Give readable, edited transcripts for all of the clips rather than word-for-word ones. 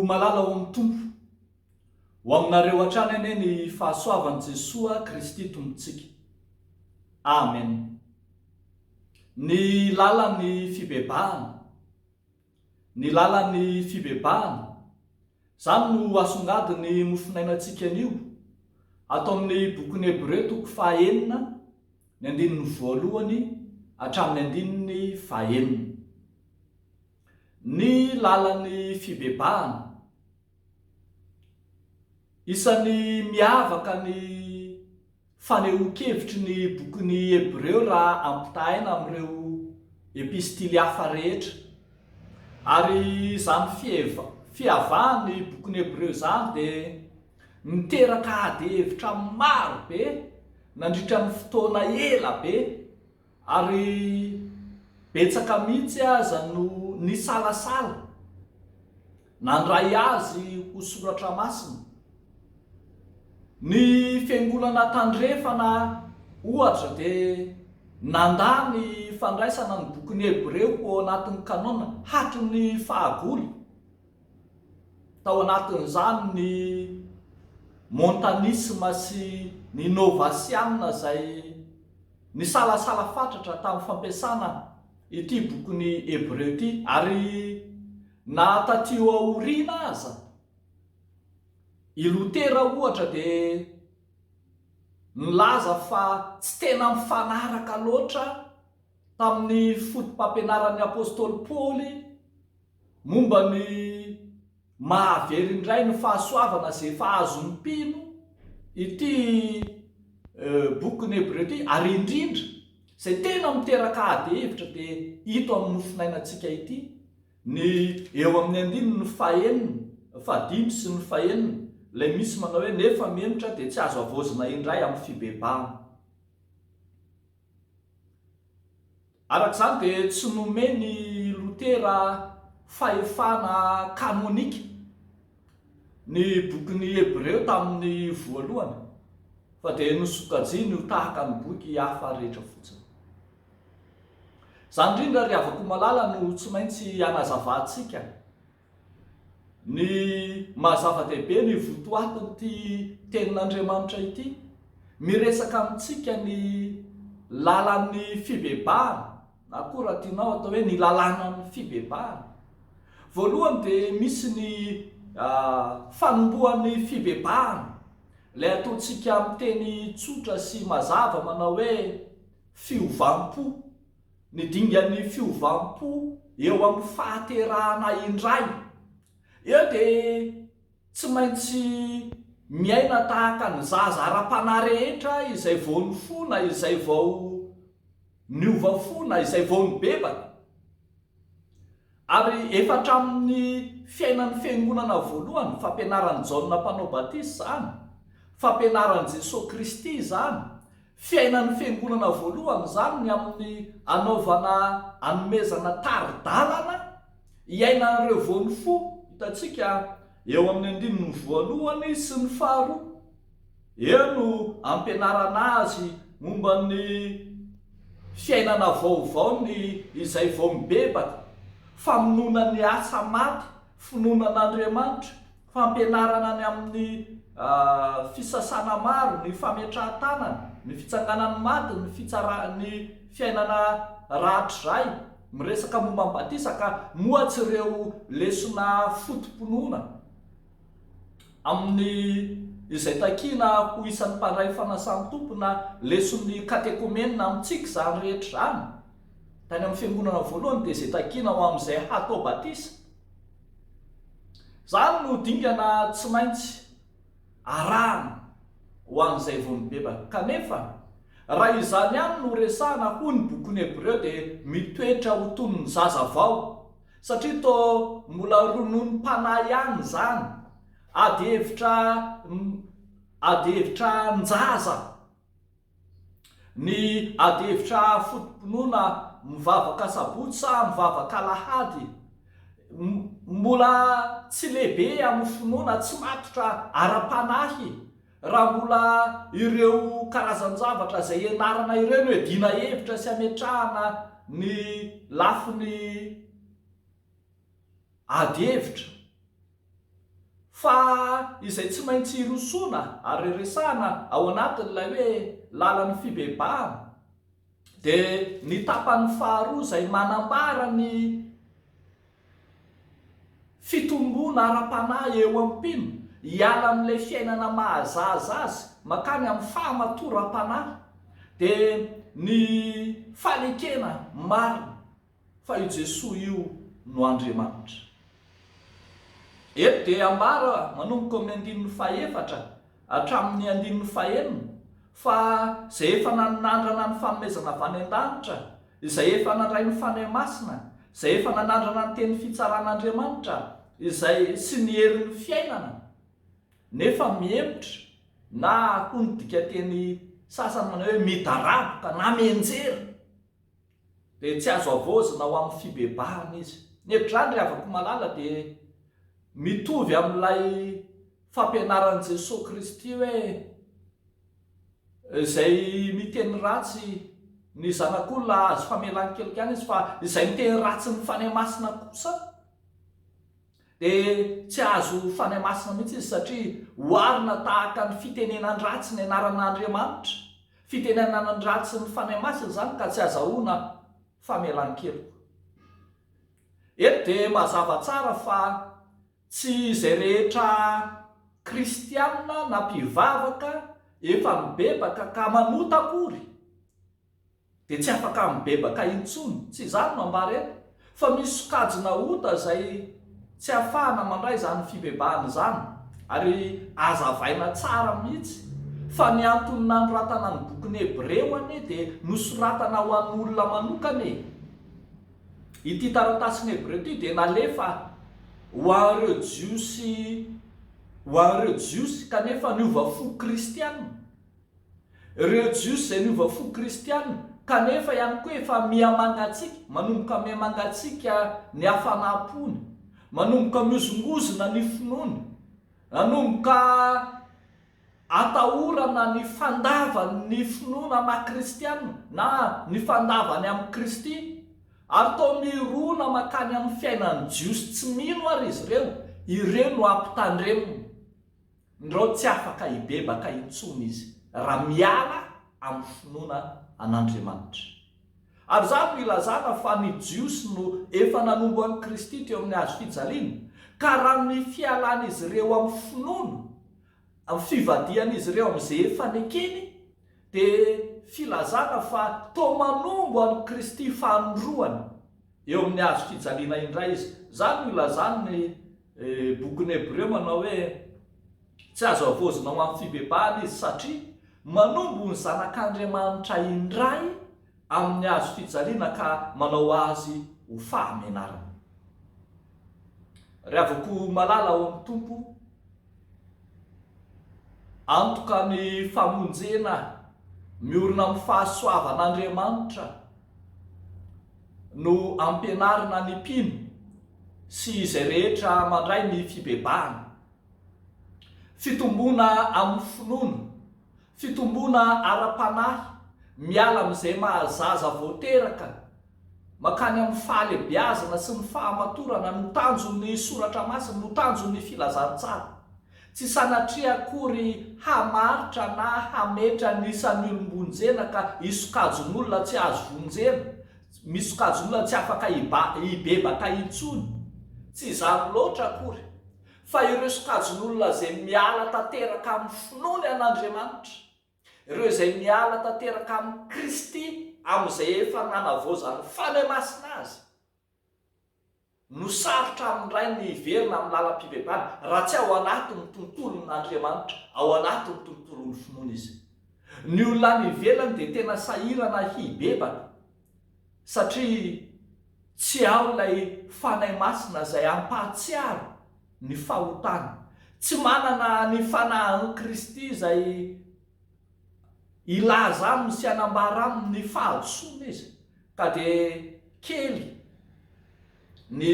malala ao amin'ny tompo ho aminareo hatrany ane ny fahasoavan'i Jesoa Kristy tompontsika. Amen. Ny lalan'ny fibebahana, ny lalan'ny fibebahana, zany no asongadiny nofinainantsika anio atao amin'ny bokin'ny Hebreo toko fahaenina ny andininy voalohany hatramin'ny andininy fahaenina. Ny lalan'ny fibebahana, isan'ny miavaka ny fanehoan-kevitry ny bokin'ny Hebreo raha ampitahaina amin'ireo epistily hafa rehetra, ary zany fihavahany bokin'ny Hebreo zany dia miteraka ady hevitra maro be nandritra ny fotoana ela be, ary betsaka mihitsy aza no nisalasala nandray azy ho soratra masina. Ny fiangonana tandrefana ohatra dia nandany fandraisana ny bokin'ny Hebreo ho anatin'ny kanona hatry ny fahagolo. Tao anatin'izany ny montanisma sy ny novasiana zay nisalasala fatratra tamin'ny fampiasana ity bokin'ny Hebreo ity, ary na tatio aoriana aza i Lutera ohatra dia nilaza fa tsy tena mifanaraka loatra tamin'ny fotom-pampianaran'ny apôstôly Paoly momba ny mahavery indray ny fahasoavana zay efa azon'ny mpino ity bokin'ny Hebreo ity, ary indrindra zay tena miteraka ady hevitra dia hito amin'ny nofinainantsika ity, ny eo amin'ny andininy fahaenina, fadimy sy ny fahaenina, ilay misy manao hoe nefa memotra dia tsy azo avozina indray amin'ny fibebahana. Araka izany dia tsy nomeny Lutera fahefana kanonika ny bokin'ny Hebreo tamin'ny voalohany, fa dia nosokajiny ho tahaka ny boky hafa rehetra fotsiny. Zany indrindra ry havako malala no tsy maintsy anazavantsika ny mahazava-dehibe ny votoatin'ity tenin'Andriamanitra ity, miresaka amintsika ny lalan'ny fibebahana, na koa raha tianao atao hoe ny lalan'ny fibebahana. Voalohany dia misy ny fanombohan'ny fibebahana, ilay ataontsika amin'ny teny tsotra sy mazava manao hoe fiovampo, ny dingan'ny fiovampo eo amin'ny fahaterahana indray. Eo dia tsy maintsy miaina tahaka ny zaza ara-panahy rehetra izay vao nifona, izay vao niovafona, izay vao nibebaka. Ary efa hatramin'ny fiainan'ny fiangonana voalohany, fampianaran'i Jaona mpanao batisa zany, fampianaran'i Jesosy Kristy zany, fiainan'ny fiangonana voalohany zany ny amin'ny anaovana anomezana taridalana iainan'ireo vao nifo. Hitantsika eo amin'ny andininy voalohany sy ny faharoa, eo no ampianarana azy momba ny fiainana vaovao ny izay vao mibebaka, famonoana ny asa maty, finoanan'Andriamanitra, fampianarana ny amin'ny fisasana maro, ny fametrahan-tanana, ny fitsanganan'ny maty, ny fiainana rahatrizay, miresaka momba ny batisa ka moatsy ireo lesona fotom-pinoana amin'ny izay takina ho isan'ny mpandray fanasan'ny tompona leson'ny katekomenina amintsika zany rehetra zany tany amin'ny fiangonana voalohany, dia izay takina ho amin'izay hatao batisa. Zany no dingana tsy maintsy arahana ho an'izay vao mibebaka. Kanefa raha izany ihany no resahana ho ny bokin'ny Hebreo dia mitoetra ho toy ny zaza vao, satria toa mbola ronono mpanahy ihany zany, ady hevitra njaza, ny ady hevitra fotom-pinoana mivavaka sabotsy sa mivavaka alahady, mbola tsy lehibe amin'ny finoana, tsy matotra ara-panahy, raha mbola ireo karazan-javatra zay ianarana ireo no edina hevitra sy ametrahana ny lafiny ady hevitra. fa izay tsy maintsy irosona ary resana ao anatin'ilay hoe lalan'ny fibebahana dia ny tapany faharoa izay manambara ny fitombona ara-panahy eo am-pino hiala amin'ilay fiainana mahazaza azy makany amin'ny fahamatora-panahy dia ny falekena maro fa io Jesoa io no Andriamanitra. Eto dia ambara manomboka amin'ny andinin'ny fahaefatra hatramin'ny andinin'ny fahaenina fa izay efa nanandrana ny fanomezana avy any an-danitra, izay efa nandray ny Fanahy Masina, izay efa nanandrana ny teny fitsaran'Andriamanitra, izay sy ny herin'ny fiainana, nefa miemotra na hoy ny dikateny sasany manao hoe midaraboka na menjery dia tsy azo avoazina ao amin'ny fibebahana izy. Ny hevitrany ry havako malala dia mitovy amin'ilay fampianaran'i Jesosy Kristy hoe izay miteny ratsy ny zanak'olona azo famelan'ny kelikany izy, fa izay miteny ratsy ny Fanahy Masina kosa dia tsy azo Fanahy Masina mihitsy izy satria hoarina tahaka ny fitenenan-dratsy ny anaran'Andriamanitra, fitenenan-dratsy ny Fanahy Masina zany ka tsy azahoana famelan-keloka. Eto dia mazava tsara fa tsy izay rehetra kristianina na mpivavaka efa mibebaka ka manota akory dia tsy afaka mibebaka intsony, tsy izany no ambara eto, fa misy sokajina ota izay tsy ahafahana mandray izany fibebahana izany, ary azavaina tsara mihitsy fa ny antony nanoratana ny bokin'ny Hebreo anie dia nosoratana ho an'olona manokana. Ity taratasiny Hebreo ity dia nalefa ho an'ireo jiosy kanefa niova fo kristianina, ireo jiosy izay niova fo kristianina kanefa ihany koa efa mihamangatsika, manomboka mihamangatsika ny hafanam-pony, manomboka miozongozona ny finoana, manomboka atahorana ny fandavany finoana na-kristianina na ny fandavany amin'ny Kristy, ary tao mirona makany amin'ny fiainan'ny jiosy tsy mino ary izy ireo no ampitandremony, nireo tsy afaka hibebaka intsony izy raha miala amin'ny finoana an'Andriamanitra. Ary zany no ilazana fa ny jiosy no efa nanombo an'i Kristy teo amin'ny hazo fijaliana, ka raha ny fialan'izy ireo amin'ny finoana, amin'ny fivadian'izy ireo amin'izay efa nekeny, dia filazana fa toa manombo an'i Kristy fanondroany eo amin'ny hazo fijaliana indray izy. Zany no ilazana ny bokin'ny Hebreo manao hoe tsy azo avoazina ho amin'ny fibebahana izy satria manombo ny Zanak'Andriamanitra indray amin'ny hazo fijaliana ka manao azy ho fahamenarana. Ry havako malala ao amin'ny Tompo, antoka ny famonjena miorina amin'ny fahasoavan'Andriamanitra no ampianarina ny mpino sy izay rehetra mandray ny fibebahana, fitombona amin'ny finoana, fitombona ara-panahy, miala amin'izay mahazaza voateraka makany amin'ny fahalebiazana sy ny fahamatorana no tanjon'ny soratra masina, no tanjon'ny filazantsara, tsy sanatria akory hamaritra na hametra ny isan'ny olombonjena ka isokajon'olona tsy azo vonjena, misokajon'olona tsy afaka hibebaka intsony, tsy izany loatra akory, fa ireo sokajon'olona izay miala tanteraka amin'ny finoany an'Andriamanitra, ireo izay miala tanteraka amin'ny Kristy amin'izay efa nanavaozany Fanahy Masina azy, no sarotra amin'indray ny hiverina amin'ny lalam-pibebahana raha tsy ao anatin'ny tontolon'Andriamanitra, ao anatin'ny tontolon'ny finoana izy. Ny olona any ivelany dia tena sahirana hibebaka satria tsy ao ilay Fanahy Masina izay ampahatsiaro ny fahotana, tsy manana ny fanahin'i Kristy izay ilaza aminy sy anambara aminy ny fahadosoana izy, ka dia kely ny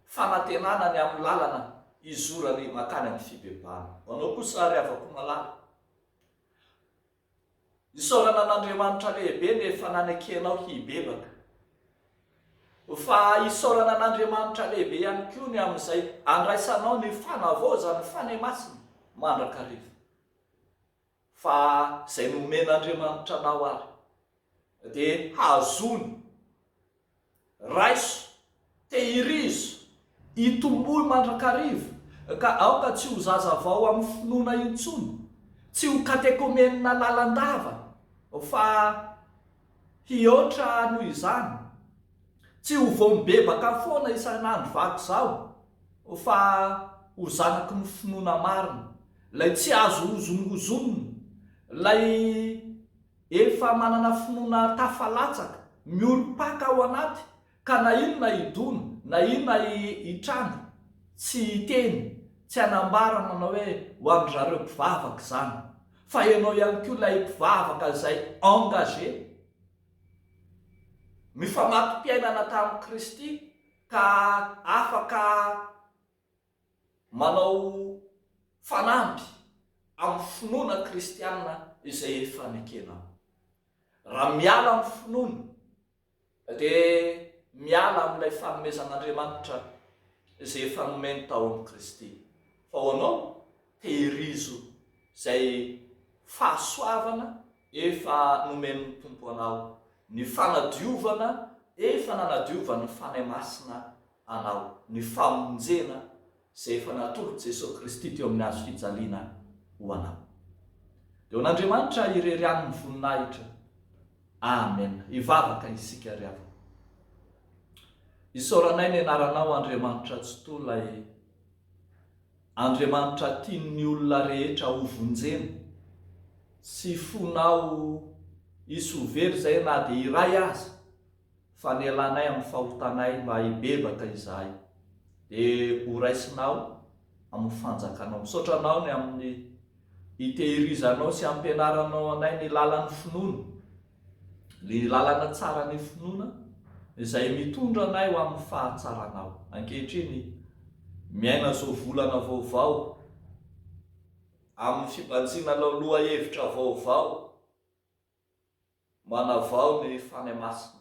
fanantenana ny amin'ny lalana izorany makany amin'ny fibebahana. Manao kosa ry havako malala, isaorana an'Andriamanitra lehibe nefa nanekenao hibebaka, fa isaorana an'Andriamanitra lehibe ihany koa ny amin'izay andraisanao ny Fanavao zany Fanahy Masina mandrakariva, fa izay nomen'Andriamanitra anao ary dia hazony raiso tehirizo itombohy mandrakariva, ka aoka tsy ho zazavao amin'ny finoana intsony, tsy ho katekomenina lalandava, fa hioatra noho izany, tsy ho vombebaka foana isan'andro vaky zao, fa ho zanaky ny finoana marina, lay tsy azo ozongozonina, lay efa manana finoana tafalatsaka miolopaka ao anaty, ka na inona idona na inona itranga tsy iteny, tsy anambara manao hoe ho an-drareo mpivavaka zany, fa ianao ihany koa lay mpivavaka izay engagé mifamato-piainana tamin'i Kristy, ka afaka manao fanampy amin'ny finoana kristianina izay efa nekenao. Raha miala amin'ny finoana dia miala amin'ilay fanomezan'Andriamanitra izay efa nomeny tao amin'i Kristy, fa ho anao tehirizo izay fahasoavana efa nomeny tompo anao, ny fanadiovana efa nanadiovana ny Fanahy Masina anao, ny famonjena izay efa natolo Jesosy Kristy teo amin'ny hazo fijaliana ho anao. Dia n'Andriamanitra irery ny voninahitra. Amen. Ivavaka isika ry avana. Isaoranay ny anaranao Andriamanitra tsy tolay Andriamanitra tian'ny olona rehetra ho vonjena, tsy fonao isovery zay na dia iray aza, fa ny alanay amin'ny fahotanay mba hibebaka izahay, dia ho raisinao amin'ny fanjakanao, misaotranao ny amin'ny hitehirizanao sy ampianaranao anay ny lalan'ny finoana, ny lalana tsara ny finoana izay mitondra anay ho amin'ny fahatsaranao. Ankehitriny miaina zao volana vaovao amin'ny fibanjina loha hevitra vaovao, Manavao ny Fanahy Masina,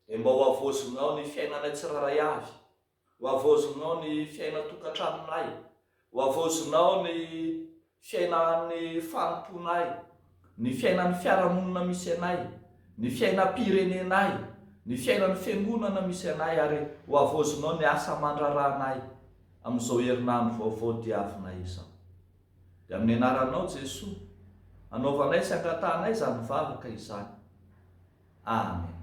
dia mba ho avozonao ny fiainanay tsiraray avy, ho avozonao ny fiaina tokantranonay, ho avozonao ny fiainan'ny fanomponay, ny fiainan'ny fiarahamonina misy anay, ny fiainam-pirenenay, ny fiainan'ny fiangonana misy anay, ary ho avozonao ny asa mandraranay amin'izao herinandro vaovao diavina izao. Dia amin'ny anaranao Jesosy anaovanay sy angatanay izany vavaka izany. Amen.